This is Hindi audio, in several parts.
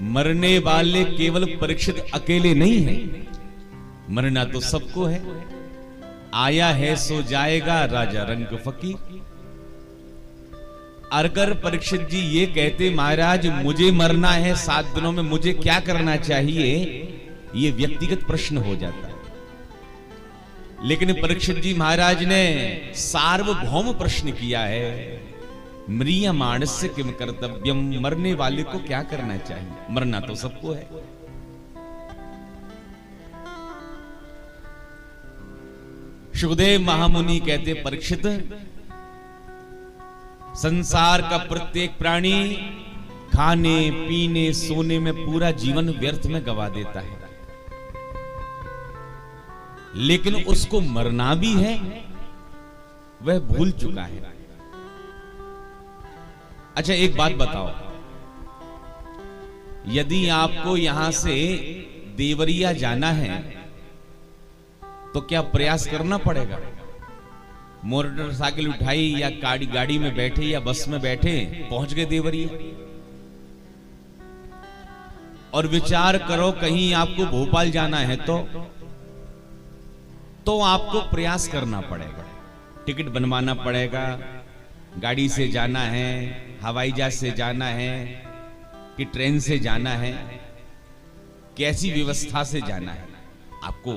मरने वाले केवल परीक्षित अकेले नहीं है, मरना तो सबको है। आया है सो जाएगा राजा रंग फकीर। अगर परीक्षित जी ये कहते महाराज मुझे मरना है 7 दिनों में, मुझे क्या करना चाहिए, ये व्यक्तिगत प्रश्न हो जाता है। लेकिन परीक्षित जी महाराज ने सार्वभौम प्रश्न किया है, म्रियमाणस्य किम कर्तव्यम, मरने वाले को क्या करना चाहिए, मरना तो सबको है। सुखदेव महामुनि कहते परीक्षित, संसार का प्रत्येक प्राणी खाने पीने सोने में पूरा जीवन व्यर्थ में गवा देता है, लेकिन उसको मरना भी है, वह भूल चुका है। अच्छा एक बात बताओ, यदि आपको यहां से देवरिया जाना है तो क्या प्रयास करना पड़ेगा? मोटरसाइकिल उठाई या गाड़ी में बैठे या बस में बैठे पहुंच गए देवरिया। और विचार करो कहीं आपको भोपाल जाना है तो आपको प्रयास करना पड़ेगा, टिकट बनवाना पड़ेगा, गाड़ी से जाना है, हवाई जहाज से जाना है कि ट्रेन से जाना है, कैसी व्यवस्था से जाना है, आपको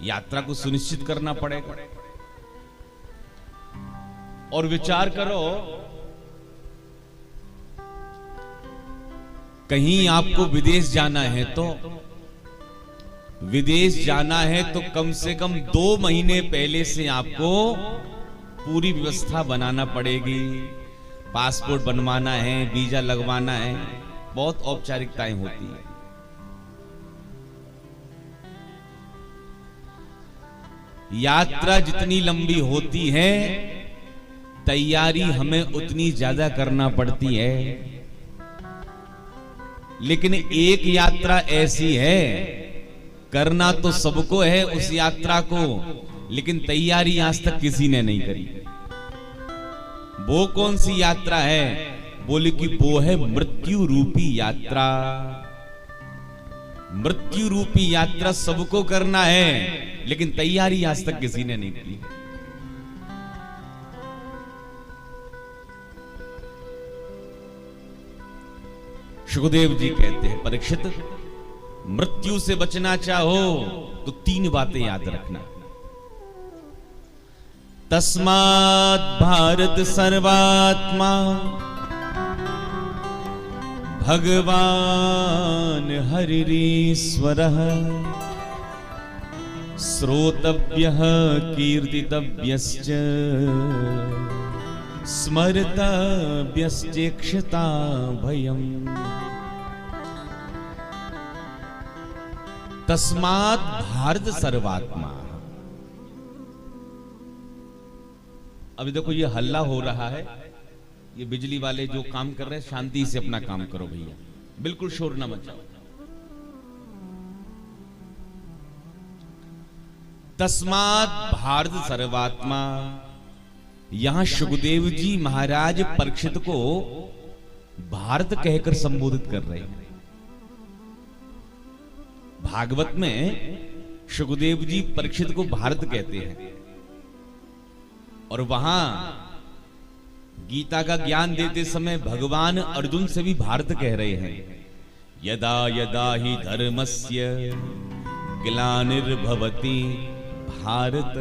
यात्रा को सुनिश्चित करना पड़ेगा। और विचार करो कहीं आपको विदेश जाना है तो कम से कम 2 महीने पहले से आपको पूरी व्यवस्था बनाना पड़ेगी। पासपोर्ट बनवाना है, वीजा लगवाना है, बहुत औपचारिकताएं होती है। यात्रा जितनी लंबी होती है तैयारी हमें उतनी ज्यादा करना पड़ती है। लेकिन एक यात्रा ऐसी है, करना तो सबको है उस यात्रा को, लेकिन तैयारी आज तक किसी ने नहीं करी। वो कौन सी यात्रा है? बोले कि वो है मृत्यु रूपी यात्रा। मृत्यु रूपी यात्रा सबको करना है, लेकिन तैयारी आज तक किसी ने नहीं की। सुखदेव जी कहते हैं परीक्षित, मृत्यु से बचना चाहो तो 3 बातें याद रखना। तस्मात् भारत सर्वात्मा भगवान हरिरीश्वरः श्रोतव्यः कीर्तितव्यश्च स्मर्तव्यश्चेक्षता भयम्। तस्मात् भारत सर्वात्मा। अभी देखो ये हल्ला हो रहा है, ये बिजली वाले जो काम कर रहे हैं, शांति से अपना काम करो भैया, बिल्कुल शोर ना मचाओ। तस्मात् भारत सर्वात्मा। यहां सुखदेव जी महाराज परीक्षित को भारत कहकर संबोधित कर रहे हैं। भागवत में सुखदेव जी परीक्षित को भारत कहते हैं, और वहां गीता का ज्ञान देते समय भगवान अर्जुन से भी भारत कह रहे हैं। यदा यदा ही धर्मस्य ग्लानिर्भवति भारत।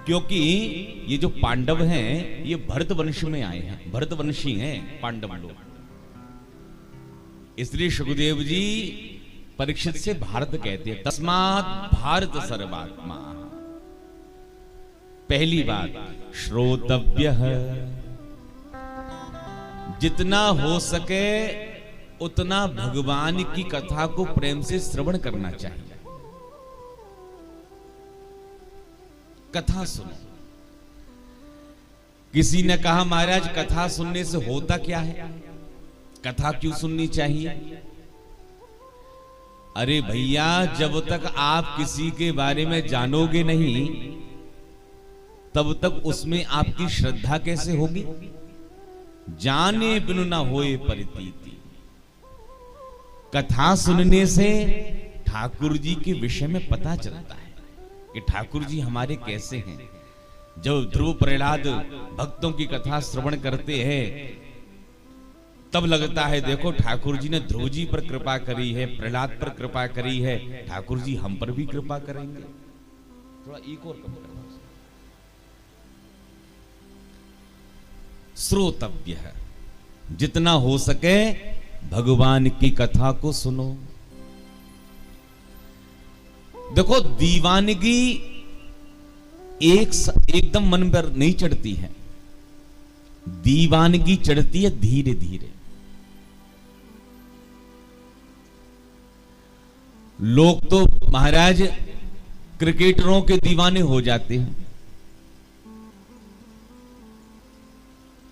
क्योंकि ये जो पांडव हैं ये भरत वंश में आए हैं, भरतवंशी हैं पांडव लोग, इसलिए सुखदेव जी परीक्षित से भारत कहते हैं। तस्मात् भारत सर्वात्मा। पहली बात श्रोतव्य है, जितना हो सके उतना भगवान की कथा को प्रेम से श्रवण करना चाहिए। कथा सुनो। किसी ने कहा महाराज कथा सुनने से होता क्या है, कथा क्यों सुननी चाहिए? अरे भैया, जब तक आप किसी के बारे में जानोगे नहीं तब तक उसमें आपकी श्रद्धा कैसे होगी? जाने बिनु ना होए परितीति। कथा सुनने से ठाकुर जी के विषय में पता चलता है कि ठाकुर जी हमारे कैसे हैं। जब ध्रुव प्रहलाद भक्तों की कथा श्रवण करते हैं तब लगता है देखो ठाकुर जी ने ध्रुव जी पर कृपा करी है, प्रहलाद पर कृपा करी है, ठाकुर जी हम पर भी कृपा करेंगे। थोड़ा एक और कम करना। श्रोतव्य है, जितना हो सके भगवान की कथा को सुनो। देखो दीवानगी एकदम मन पर नहीं चढ़ती है, दीवानगी चढ़ती है धीरे धीरे। लोग तो महाराज क्रिकेटरों के दीवाने हो जाते हैं।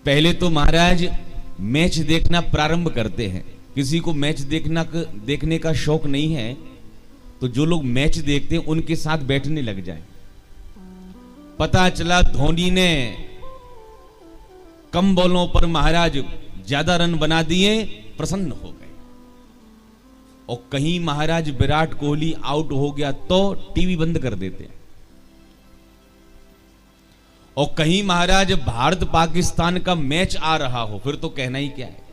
पहले तो महाराज मैच देखना प्रारंभ करते हैं। किसी को मैच देखने का शौक नहीं है तो जो लोग मैच देखते हैं उनके साथ बैठने लग जाए। पता चला धोनी ने कम बॉलों पर महाराज ज्यादा रन बना दिए, प्रसन्न हो गए। और कहीं महाराज विराट कोहली आउट हो गया तो टीवी बंद कर देते हैं। और कहीं महाराज भारत पाकिस्तान का मैच आ रहा हो फिर तो कहना ही क्या है।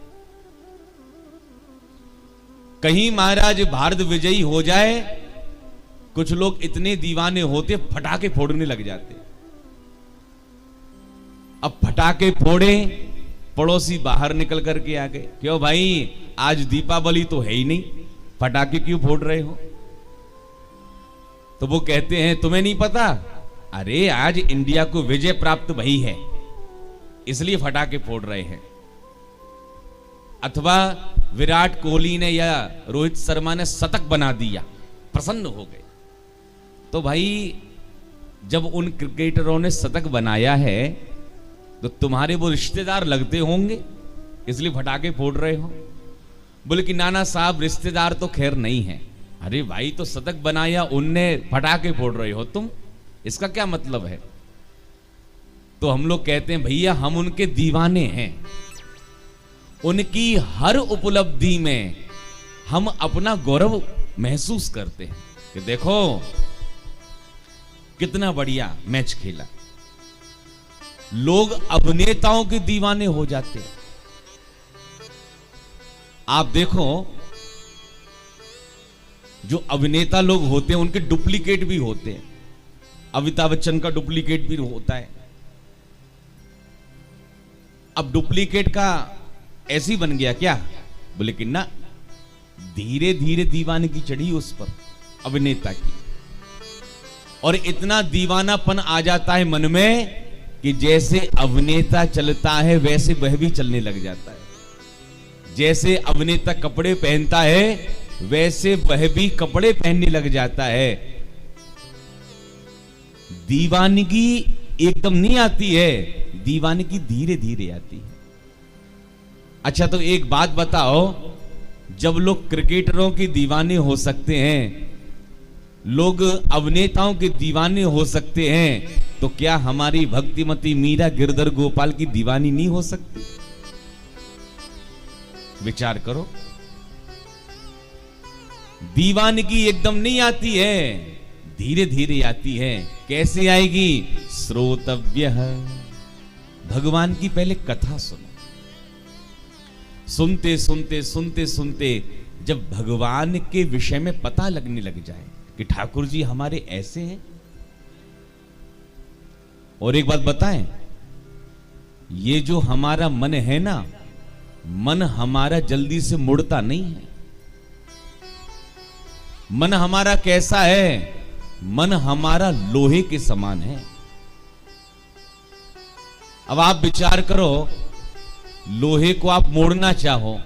कहीं महाराज भारत विजयी हो जाए, कुछ लोग इतने दीवाने होते फटाके फोड़ने लग जाते। अब फटाके फोड़े, पड़ोसी बाहर निकल करके आ गए, क्यों भाई आज दीपावली तो है ही नहीं, फटाके क्यों फोड़ रहे हो? तो वो कहते हैं तुम्हें नहीं पता, अरे आज इंडिया को विजय प्राप्त भई है इसलिए फटाके फोड़ रहे हैं। अथवा विराट कोहली ने या रोहित शर्मा ने शतक बना दिया, प्रसन्न हो गए। तो भाई जब उन क्रिकेटरों ने शतक बनाया है तो तुम्हारे वो रिश्तेदार लगते होंगे इसलिए फटाके फोड़ रहे हो। बोले कि नाना साहब रिश्तेदार तो खैर नहीं है। अरे भाई तो शतक बनाया उनने, फटाके फोड़ रहे हो तुम, इसका क्या मतलब है? तो हम लोग कहते हैं भैया हम उनके दीवाने हैं। उनकी हर उपलब्धि में हम अपना गौरव महसूस करते हैं कि देखो कितना बढ़िया मैच खेला। लोग अभिनेताओं के दीवाने हो जाते हैं। आप देखो जो अभिनेता लोग होते हैं उनके डुप्लीकेट भी होते हैं। अमिताभ बच्चन का डुप्लीकेट भी होता है। अब डुप्लीकेट का ऐसे ही बन गया क्या? बोले कि ना, धीरे धीरे दीवानगी चढ़ी उस पर अभिनेता की, और इतना दीवानापन आ जाता है मन में कि जैसे अभिनेता चलता है वैसे वह भी चलने लग जाता है। जैसे अभिनेता कपड़े पहनता है वैसे वह भी कपड़े पहनने लग जाता है। दीवानगी एकदम नहीं आती है, दीवानगी धीरे धीरे आती है। अच्छा तो एक बात बताओ, जब लोग क्रिकेटरों के दीवाने हो सकते हैं, लोग अभिनेताओं के दीवाने हो सकते हैं, तो क्या हमारी भक्तिमती मीरा गिरधर गोपाल की दीवानी नहीं हो सकती? विचार करो। दीवानगी एकदम नहीं आती है, धीरे धीरे आती है। कैसे आएगी? श्रोतव्य है। भगवान की पहले कथा सुनो। सुनते सुनते सुनते सुनते जब भगवान के विषय में पता लगने लग जाए कि ठाकुर जी हमारे ऐसे हैं। और एक बात बताएं, ये जो हमारा मन है ना, मन हमारा जल्दी से मुड़ता नहीं है। मन हमारा कैसा है? मन हमारा लोहे के समान है। अब आप विचार करो, लोहे को आप मोड़ना चाहो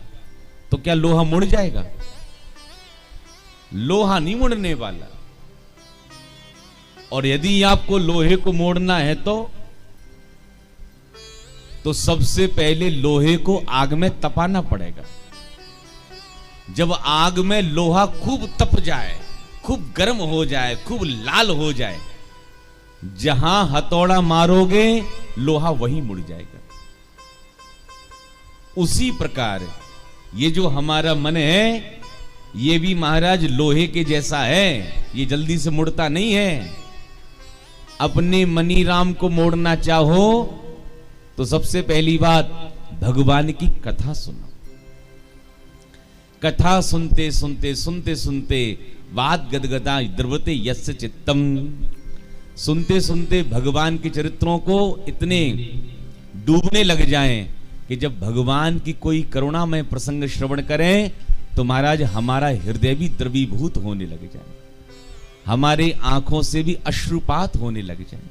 तो क्या लोहा मुड़ जाएगा? लोहा नहीं मुड़ने वाला। और यदि आपको लोहे को मोड़ना है तो सबसे पहले लोहे को आग में तपाना पड़ेगा। जब आग में लोहा खूब तप जाए, खूब गर्म हो जाए, खूब लाल हो जाए, जहां हथौड़ा मारोगे लोहा वहीं मुड़ जाएगा। उसी प्रकार ये जो हमारा मन है, ये भी महाराज लोहे के जैसा है, ये जल्दी से मुड़ता नहीं है। अपने मनी राम को मोड़ना चाहो तो सबसे पहली बात भगवान की कथा सुनो। कथा सुनते सुनते सुनते सुनते वाद गदगदा द्रवते यस्य चित्तम, सुनते सुनते भगवान के चरित्रों को इतने डूबने लग जाएं कि जब भगवान की कोई करुणामय प्रसंग श्रवण करें तो महाराज हमारा हृदय भी द्रवीभूत होने लग जाए, हमारे आंखों से भी अश्रुपात होने लग जाए।